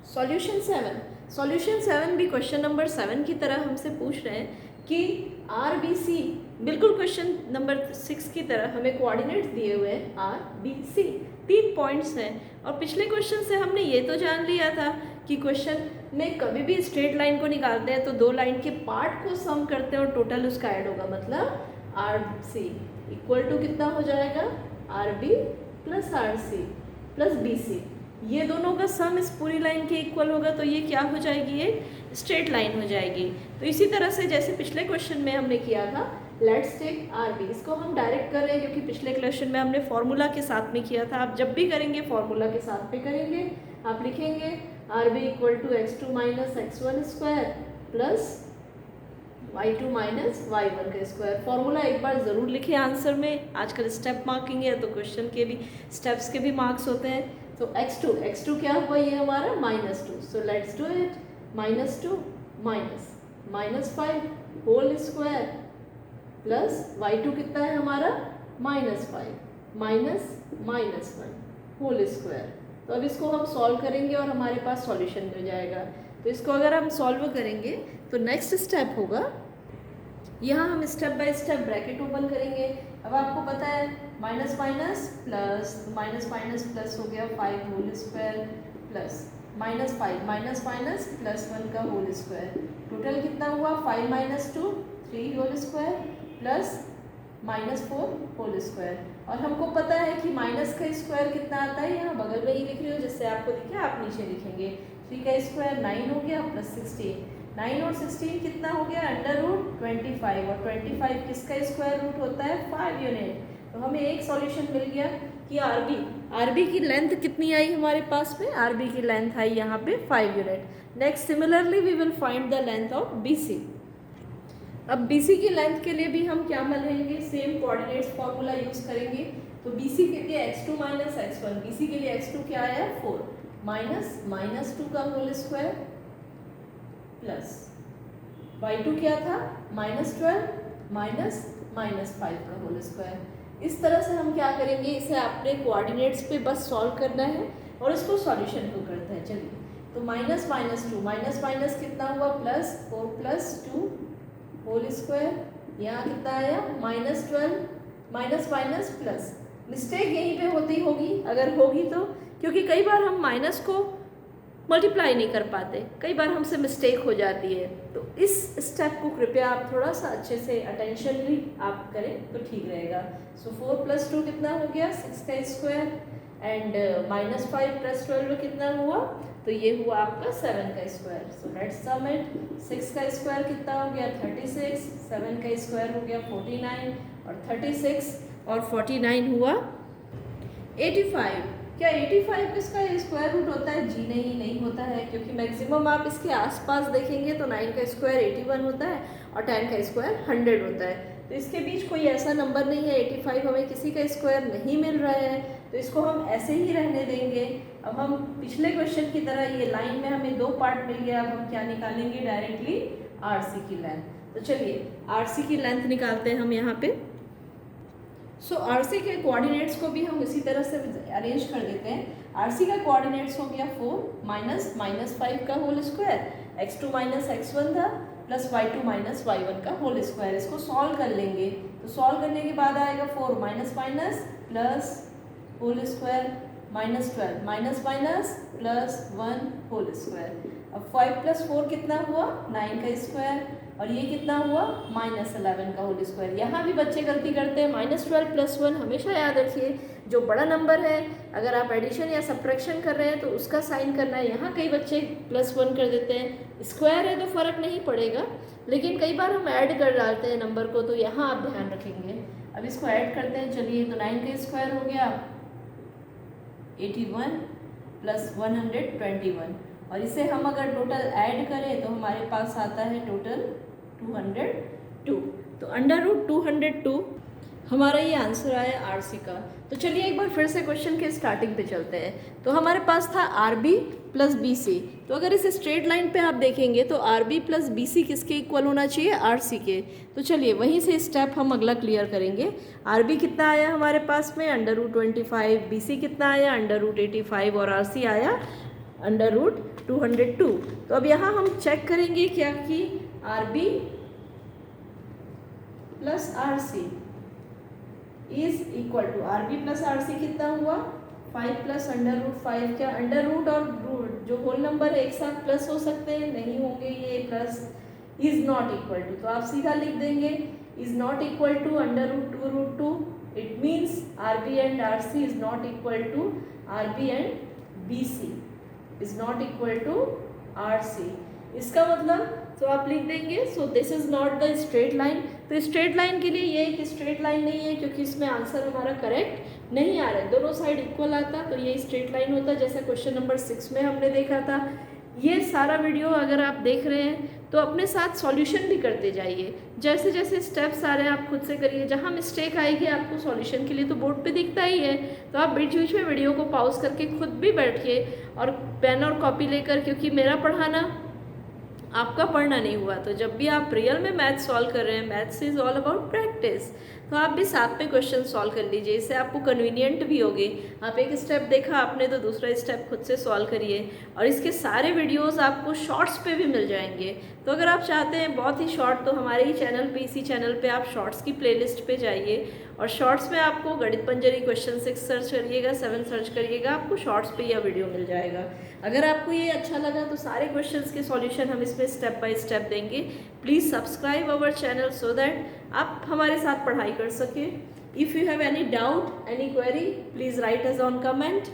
Solution 7 भी question number 7 की तरह हमसे पूछ रहे हैं कि आर बी सी, बिल्कुल क्वेश्चन नंबर 6 की तरह हमें कोऑर्डिनेट्स दिए हुए हैं आर बी सी, 3 पॉइंट्स हैं। और पिछले क्वेश्चन से हमने ये तो जान लिया था कि क्वेश्चन में कभी भी स्ट्रेट लाइन को निकालते हैं तो 2 लाइन के पार्ट को सम करते हैं और टोटल उसका ऐड होगा, मतलब आर सी इक्वल टू कितना हो जाएगा, R B plus R C plus B C. ये दोनों का सम इस पूरी लाइन के इक्वल होगा तो ये क्या हो जाएगी, एक स्ट्रेट लाइन हो जाएगी। तो इसी तरह से जैसे पिछले क्वेश्चन में हमने किया था, लेट्स टेक आर बी, इसको हम डायरेक्ट कर रहे हैं क्योंकि पिछले क्वेश्चन में हमने फॉर्मूला के साथ में किया था। आप जब भी करेंगे फॉर्मूला के साथ में करेंगे। आप लिखेंगे R B equal to x2 minus x1 square plus y2 minus y1 का स्क्वायर। फॉर्मूला एक बार ज़रूर लिखें आंसर में, आजकल स्टेप मार्किंग है तो क्वेश्चन के भी स्टेप्स के भी मार्क्स होते हैं। तो x2 क्या हुआ, ये हमारा -2, so let's do it. -2 minus 5 whole square plus y2 कितना है हमारा, -5 माइनस 1 होल स्क्वायर। तो अब इसको हम सॉल्व करेंगे और हमारे पास सॉल्यूशन मिल जाएगा। तो इसको अगर हम सॉल्व करेंगे तो नेक्स्ट स्टेप होगा, यहाँ हम step by step bracket open करेंगे। अब आपको पता है minus minus plus, minus minus plus हो गया 5 whole square plus -5 minus minus plus 1 का होल स्क्वायर। टोटल कितना हुआ, 5 minus 2 3 whole square plus -4 whole square. और हमको पता है कि माइनस का स्क्वायर कितना आता है, यहाँ बगल में ही लिख रही हो जिससे आपको दिखे, आप नीचे लिखेंगे। 3 का स्क्वायर 9 हो गया प्लस 16, 9 और 16 कितना हो गया, √25, और 25 किसका स्क्वायर रूट होता है, 5 यूनिट। तो हमें एक सॉल्यूशन मिल गया कि आरबी की लेंथ कितनी आई हमारे पास में, आरबी की लेंथ आई यहाँ पे 5 unit. Next similarly we will find the length of BC. अब बीसी की लेंथ के लिए भी हम क्या लेंगे, सेम कोऑर्डिनेट्स फॉर्मूला यूज करेंगे। तो बीसी के लिए x2 माइनस x1, बीसी के लिए x2 क्या आया 4 माइनस 2 का होल स्क्वायर प्लस y2 क्या था -12 माइनस 5 का होल स्क्वायर। इस तरह से हम क्या करेंगे, इसे अपने कोऑर्डिनेट्स पे बस सॉल्व करना है और इसको सॉल्यूशन को करते हैं। चलिए, तो माइनस 2 माइनस कितना हुआ, +4 + 2 होल स्क्वायर, यहाँ कितना आया -12 माइनस प्लस। मिस्टेक यहीं पे होती होगी, अगर होगी तो, क्योंकि कई बार हम माइनस को मल्टीप्लाई नहीं कर पाते, कई बार हमसे मिस्टेक हो जाती है। तो इस स्टेप को कृपया आप थोड़ा सा अच्छे से अटेंशनली आप करें तो ठीक रहेगा। सो 4 + 2 कितना हो गया, 6 का स्क्वायर, एंड -5 + 12 कितना हुआ, तो ये हुआ आपका 7 का square. So let's sum it. 6 का स्क्वायर कितना हो गया 36, 7 का स्क्वायर हो गया 49, और 36 और 49 हुआ 85। क्या 85 इसका स्क्वायर रूट होता है, जी नहीं होता है, क्योंकि मैक्सिमम आप इसके आसपास देखेंगे तो 9 का स्क्वायर 81 होता है और 10 का स्क्वायर 100 होता है। तो इसके बीच कोई ऐसा नंबर नहीं है, 85 हमें किसी का स्क्वायर नहीं मिल रहा है, तो इसको हम ऐसे ही रहने देंगे। अब हम पिछले क्वेश्चन की तरह, ये लाइन में हमें 2 पार्ट मिल गया, अब हम क्या निकालेंगे, डायरेक्टली आरसी की लेंथ। तो चलिए आरसी की लेंथ निकालते हैं हम यहाँ पे। सो आरसी के कोऑर्डिनेट्स को भी हम इसी तरह से अरेंज कर देते हैं। आरसी का कोऑर्डिनेट्स हो गया 4 माइनस 5 का whole square, x2 minus x1 था प्लस y2 माइनस y1 का होल स्क्वायर। इसको सॉल्व कर लेंगे, तो सॉल्व करने के बाद आएगा 4 minus plus whole square -12 minus plus 1 होल स्क्वायर। अब 5 + 4 कितना हुआ, 9 का स्क्वायर, और ये कितना हुआ -11 का होल स्क्वायर। यहाँ भी बच्चे गलती करते हैं, -12 + 1 हमेशा याद रखिए, जो बड़ा नंबर है अगर आप एडिशन या सब्ट्रैक्शन कर रहे हैं तो उसका साइन करना है। यहाँ कई बच्चे +1 कर देते हैं, स्क्वायर है तो फ़र्क नहीं पड़ेगा, लेकिन कई बार हम ऐड कर डालते हैं नंबर को, तो यहाँ आप ध्यान रखेंगे। अब इसको ऐड करते हैं, चलिए, तो 9 का स्क्वायर हो गया 81 + 121, और इसे हम अगर टोटल ऐड करें तो हमारे पास आता है टोटल 202। तो √202 हमारा ये आंसर आया आरसी का। तो चलिए एक बार फिर से क्वेश्चन के स्टार्टिंग पे चलते हैं। तो हमारे पास था आरबी प्लस बीसी, तो अगर इस स्ट्रेट लाइन पे आप देखेंगे तो आरबी प्लस बीसी किसके इक्वल होना चाहिए, आरसी के। तो चलिए वहीं से स्टेप हम अगला क्लियर करेंगे। आरबी कितना आया हमारे पास में √25, बीसी कितना आया √85, और आरसी आया √202। तो अब यहाँ हम चेक करेंगे क्या कि RB plus RC is equal to, RB plus RC कितना हुआ 5 प्लस √5। क्या अंडर रूट और जो होल नंबर एक साथ प्लस हो सकते हैं? नहीं होंगे, ये plus is not equal to, तो आप सीधा लिख देंगे is not equal to √2√2। It means RB and RC is not equal to RB and BC is not equal to RC। इसका मतलब तो आप लिख देंगे so this is not the straight line. तो स्ट्रेट लाइन के लिए ये एक स्ट्रेट लाइन नहीं है क्योंकि इसमें आंसर हमारा करेक्ट नहीं आ रहा है, दोनों साइड इक्वल आता तो ये स्ट्रेट लाइन होता, जैसा क्वेश्चन नंबर 6 में हमने देखा था। ये सारा वीडियो अगर आप देख रहे हैं तो अपने साथ सॉल्यूशन भी करते जाइए, जैसे जैसे स्टेप्स आ रहे हैं आप खुद से करिए, जहाँ मिस्टेक आएगी आपको सॉल्यूशन के लिए तो बोर्ड पे दिखता ही है, तो आप बीच बीच में वीडियो को पॉज करके खुद भी बैठिए और पेन और कॉपी लेकर, क्योंकि मेरा पढ़ाना आपका पढ़ना नहीं हुआ। तो जब भी आप रियल में मैथ सॉल्व कर रहे हैं, maths is all about practice, तो आप भी साथ में क्वेश्चन सॉल्व कर लीजिए, इससे आपको कन्वीनियंट भी होगी। आप एक स्टेप देखा आपने तो दूसरा स्टेप खुद से सॉल्व करिए, और इसके सारे वीडियोस आपको शॉर्ट्स पे भी मिल जाएंगे। तो अगर आप चाहते हैं बहुत ही शॉर्ट, तो हमारे ही चैनल पे, इसी चैनल पे आप शॉर्ट्स की प्लेलिस्ट पे जाइए, और शॉर्ट्स में आपको गणित पंजरी क्वेश्चन 6 सर्च करिएगा, 7 सर्च करिएगा, आपको शॉर्ट्स पे यह वीडियो मिल जाएगा। अगर आपको ये अच्छा लगा तो सारे क्वेश्चंस के सॉल्यूशन हम इसमें स्टेप बाय स्टेप देंगे। Please subscribe our channel so that आप हमारे साथ पढ़ाई कर सकें। If you have any doubt, any query, please write us on comment.